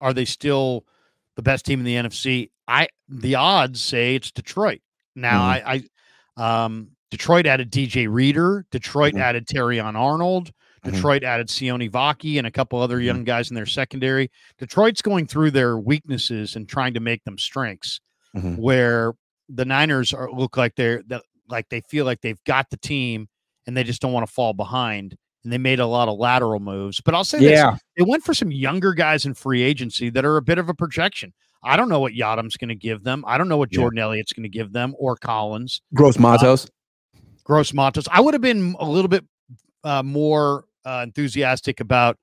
are they still the best team in the NFC? The odds say it's Detroit. Now, Detroit added DJ Reader. Detroit added Terrion Arnold. Detroit added Sione Vaki and a couple other young guys in their secondary. Detroit's going through their weaknesses and trying to make them strengths, where the Niners look like they feel like they've got the team and they just don't want to fall behind. And they made a lot of lateral moves. But I'll say this: they went for some younger guys in free agency that are a bit of a projection. I don't know what Yadam's going to give them. I don't know what Jordan Elliott's going to give them, or Collins. Gross Matos. I would have been a little bit more enthusiastic about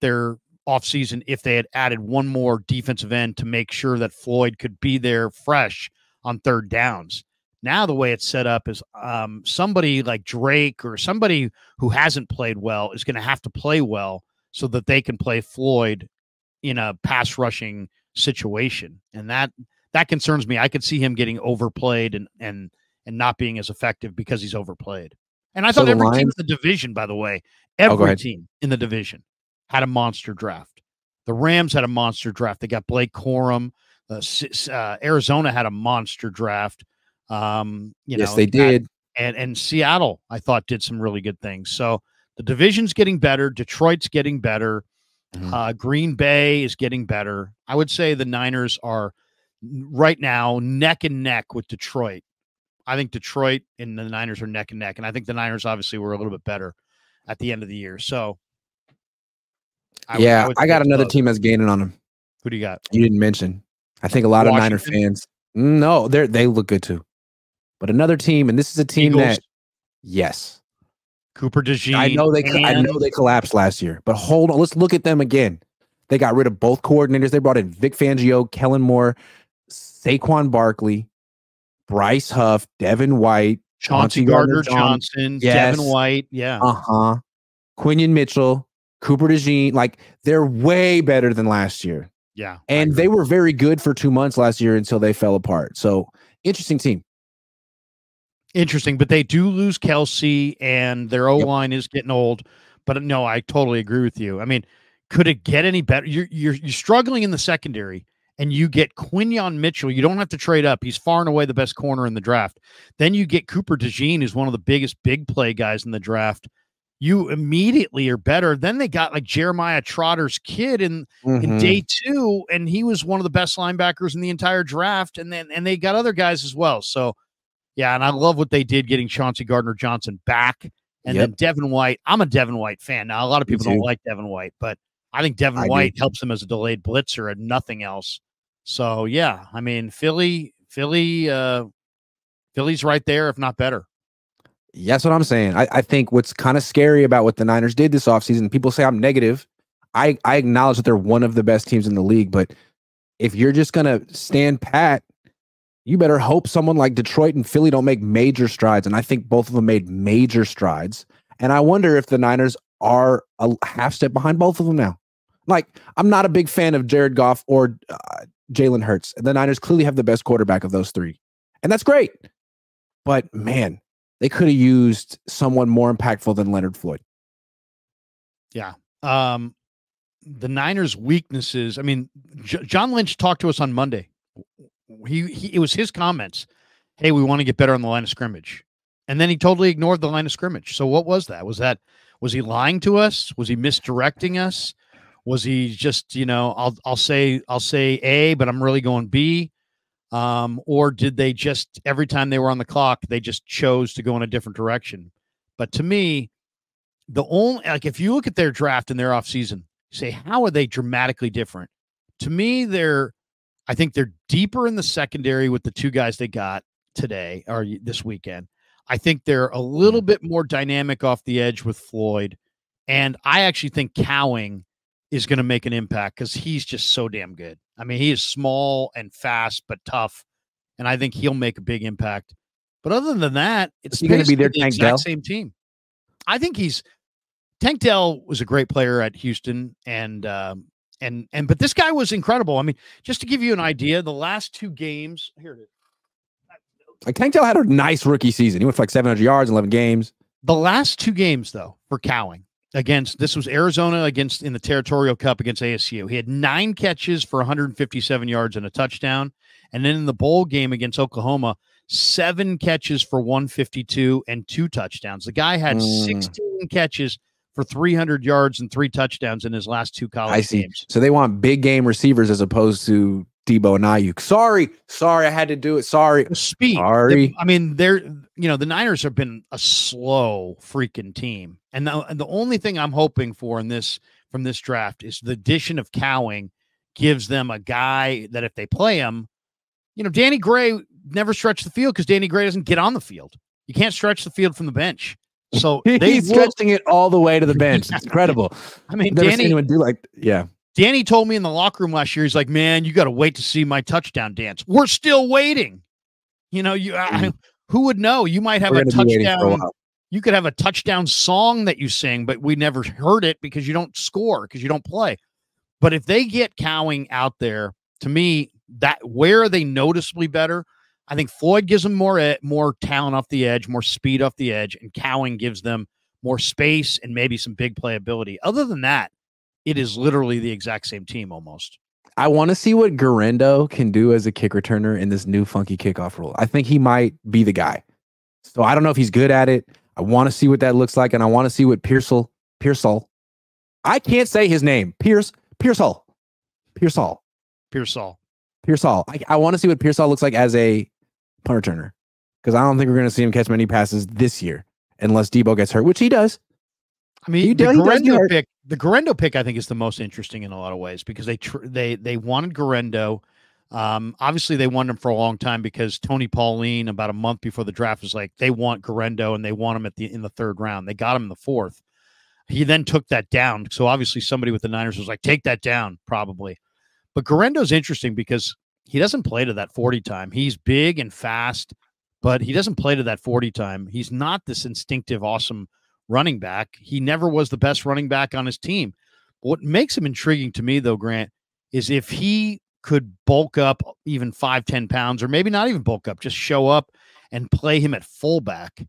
their offseason if they had added one more defensive end to make sure that Floyd could be there fresh on third downs. Now the way it's set up is somebody like Drake or somebody who hasn't played well is going to have to play well so that they can play Floyd in a pass rushing situation. And that concerns me. I could see him getting overplayed and not being as effective because he's overplayed. And I thought every team in the division, by the way, every team in the division had a monster draft. The Rams had a monster draft. They got Blake Corum. Arizona had a monster draft. Yes, they did. And Seattle, I thought, did some really good things. So the division's getting better. Detroit's getting better. Green Bay is getting better. I would say the Niners are right now neck and neck with Detroit. I think Detroit and the Niners are neck and neck. And I think the Niners obviously were a little bit better at the end of the year. So I got another team that's gaining on them. Who do you got? You didn't mention. I think a lot of Niner fans. No, they look good too. But another team, and this is a team that, yes, Cooper DeJean. I know they collapsed last year, but hold on, let's look at them again. They got rid of both coordinators. They brought in Vic Fangio, Kellen Moore, Saquon Barkley, Bryce Huff, Devin White, Chauncey Gardner-Johnson, Devin White, Quinion Mitchell, Cooper DeJean. Like, they're way better than last year. Yeah, and they were very good for 2 months last year until they fell apart. So interesting team. Interesting, but they do lose Kelsey, and their O-line is getting old. But no, I totally agree with you. I mean, could it get any better? You're struggling in the secondary, and you get Quinion Mitchell. You don't have to trade up. He's far and away the best corner in the draft. Then you get Cooper DeJean, who's one of the biggest big play guys in the draft. You immediately are better. Then they got like Jeremiah Trotter's kid in day 2, and he was one of the best linebackers in the entire draft. And they got other guys as well. So, yeah, and I love what they did getting Chauncey Gardner-Johnson back. And then Devin White. I'm a Devin White fan. Now, a lot of people don't like Devin White, but I think Devin White helps him as a delayed blitzer and nothing else. So, yeah, I mean, Philly's right there, if not better. That's what I'm saying. I think what's kind of scary about what the Niners did this offseason, people say I'm negative. I acknowledge that they're one of the best teams in the league, but if you're just going to stand pat, you better hope someone like Detroit and Philly don't make major strides. And I think both of them made major strides. And I wonder if the Niners are a half step behind both of them now. Like, I'm not a big fan of Jared Goff or Jalen Hurts. The Niners clearly have the best quarterback of those three. And that's great. But, man, they could have used someone more impactful than Leonard Floyd. Yeah. The Niners' weaknesses, I mean, John Lynch talked to us on Monday. It was his comments. Hey, we want to get better on the line of scrimmage. And then he totally ignored the line of scrimmage. So what was that? Was he lying to us? Was he misdirecting us? Was he just, I'll say A, but I'm really going B? Or did they just, every time they were on the clock, they just chose to go in a different direction? But to me, if you look at their draft and their offseason, say, how are they dramatically different? To me, I think they're deeper in the secondary with the two guys they got today or this weekend. I think they're a little bit more dynamic off the edge with Floyd. And I actually think Cowing is going to make an impact because he's just so damn good. I mean, he is small and fast, but tough. And I think he'll make a big impact. But other than that, it's going to be their exact same team. I think Tank Dell was a great player at Houston. But this guy was incredible. I mean, just to give you an idea, the last 2 games, here it is. Like, Tank Dell had a nice rookie season. He went for like 700 yards in 11 games. The last 2 games, though, for Cowing, this was Arizona against in the Territorial Cup against ASU. He had 9 catches for 157 yards and a touchdown. And then in the bowl game against Oklahoma, 7 catches for 152 and 2 touchdowns. The guy had 16 catches for 300 yards and 3 touchdowns in his last 2 college games. So they want big game receivers as opposed to Debo and Ayuk. Sorry, I had to do it. Sorry. Speed. Sorry. The Niners have been a slow freaking team. And the only thing I'm hoping for from this draft is the addition of Cowing gives them a guy that if they play him, Danny Gray never stretched the field because Danny Gray doesn't get on the field. You can't stretch the field from the bench. So he's stretching it all the way to the bench. It's incredible. I mean, never seen anyone do Danny told me in the locker room last year, he's like, man, you got to wait to see my touchdown dance. We're still waiting. Who would know? You might have a touchdown. You could have a touchdown song that you sing, but we never heard it because you don't score, because you don't play. But if they get Cowing out there, to me, where are they noticeably better? I think Floyd gives them more talent off the edge, more speed off the edge, and Cowing gives them more space and maybe some big playability. Other than that, it is literally the exact same team almost. I want to see what Garendo can do as a kick returner in this new funky kickoff rule. I think he might be the guy. So I don't know if he's good at it. I want to see what that looks like, and I want to see what Pearsall. I can't say his name. Pearsall. I want to see what Pearsall looks like as a punt returner, because I don't think we're going to see him catch many passes this year unless Debo gets hurt, which he does. I mean, the Garendo pick, I think, is the most interesting in a lot of ways because they wanted Garendo. Obviously, they wanted him for a long time because Tony Pauline, about a month before the draft, was like, they want Garendo and they want him in the 3rd round. They got him in the 4th. He then took that down. So obviously, somebody with the Niners was like, take that down, probably. But Garendo's interesting because he doesn't play to that 40 time. He's big and fast, but he doesn't play to that 40 time. He's not this instinctive, awesome running back. He never was the best running back on his team. What makes him intriguing to me, though, Grant, is if he could bulk up even 5-10 pounds, or maybe not even bulk up, just show up and play him at fullback.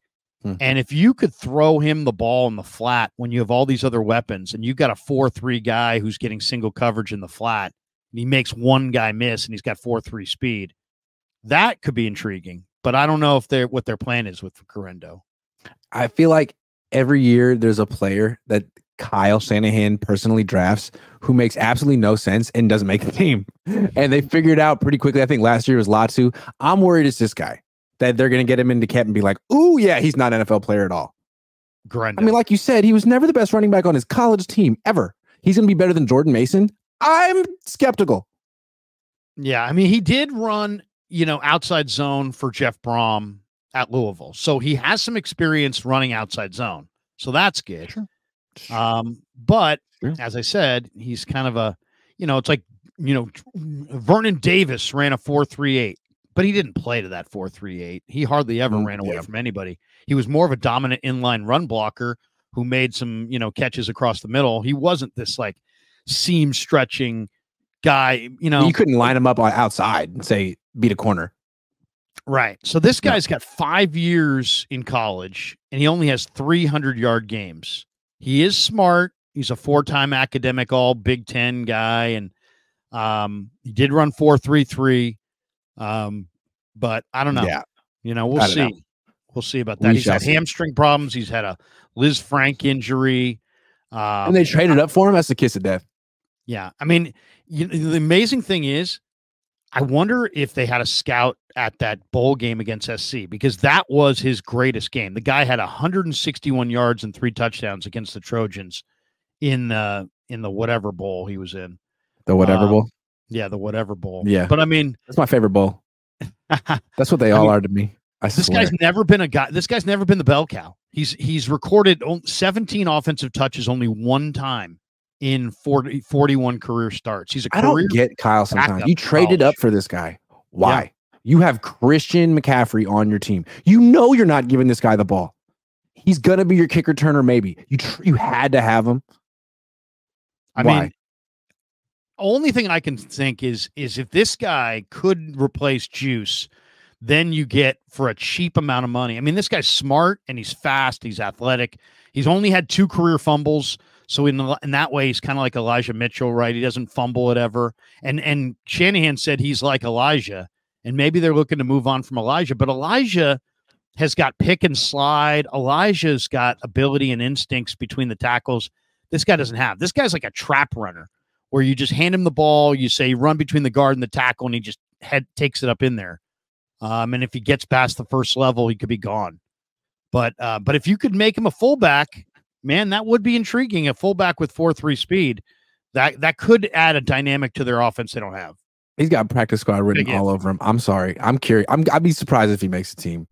And if you could throw him the ball in the flat when you have all these other weapons and you've got a 4-3 guy who's getting single coverage in the flat, and he makes one guy miss and he's got 4-3 speed, that could be intriguing. But I don't know if what their plan is with Garendo. I feel like every year there's a player that Kyle Shanahan personally drafts who makes absolutely no sense and doesn't make the team. And they figured out pretty quickly. I think last year was Latu. I'm worried it's this guy, that they're going to get him into camp and be like, ooh, yeah, he's not an NFL player at all. Garendo. I mean, like you said, he was never the best running back on his college team ever. He's going to be better than Jordan Mason. I'm skeptical. Yeah, I mean, he did run, outside zone for Jeff Brom at Louisville. So he has some experience running outside zone. So that's good. Sure. But as I said, he's kind of it's like, Vernon Davis ran a 4.38, but he didn't play to that 4.38. He hardly ever ran away from anybody. He was more of a dominant inline run blocker who made some, catches across the middle. He wasn't this like seam stretching guy, You couldn't line him up outside and say, beat a corner. Right. So this guy's got 5 years in college and he only has 300-yard games. He is smart. He's a 4-time academic all Big Ten guy. And he did run 4.33. But I don't know. Yeah. We'll see. We'll see about that. He's had hamstring problems. He's had a Liz Frank injury. And they traded up for him. That's the kiss of death. Yeah. I mean, the amazing thing is, I wonder if they had a scout at that bowl game against SC, because that was his greatest game. The guy had 161 yards and 3 touchdowns against the Trojans in the whatever bowl he was in. The whatever bowl? Yeah, the whatever bowl. Yeah. But I mean, that's my favorite bowl. That's what they all are to me. This guy's never been the bell cow. He's recorded 17 offensive touches only one time in 41 career starts. He's a career. I don't get Kyle sometimes. You traded up for this guy. Why? Yeah. You have Christian McCaffrey on your team. You know you're not giving this guy the ball. He's gonna be your kick returner. Maybe you had to have him. I mean, only thing I can think is if this guy could replace Juice, then you get for a cheap amount of money. I mean, this guy's smart and he's fast. He's athletic. He's only had 2 career fumbles. So in that way, he's kind of like Elijah Mitchell, right? He doesn't fumble it ever. And Shanahan said he's like Elijah, and maybe they're looking to move on from Elijah. But Elijah has got pick and slide. Elijah's got ability and instincts between the tackles. This guy doesn't have. This guy's like a trap runner where you just hand him the ball, you say run between the guard and the tackle, and he just takes it up in there. And if he gets past the first level, he could be gone. But if you could make him a fullback, man, that would be intriguing. A fullback with 4.3 speed, that could add a dynamic to their offense they don't have. He's got practice squad written all over him. I'm sorry. I'm curious. I'd be surprised if he makes a team.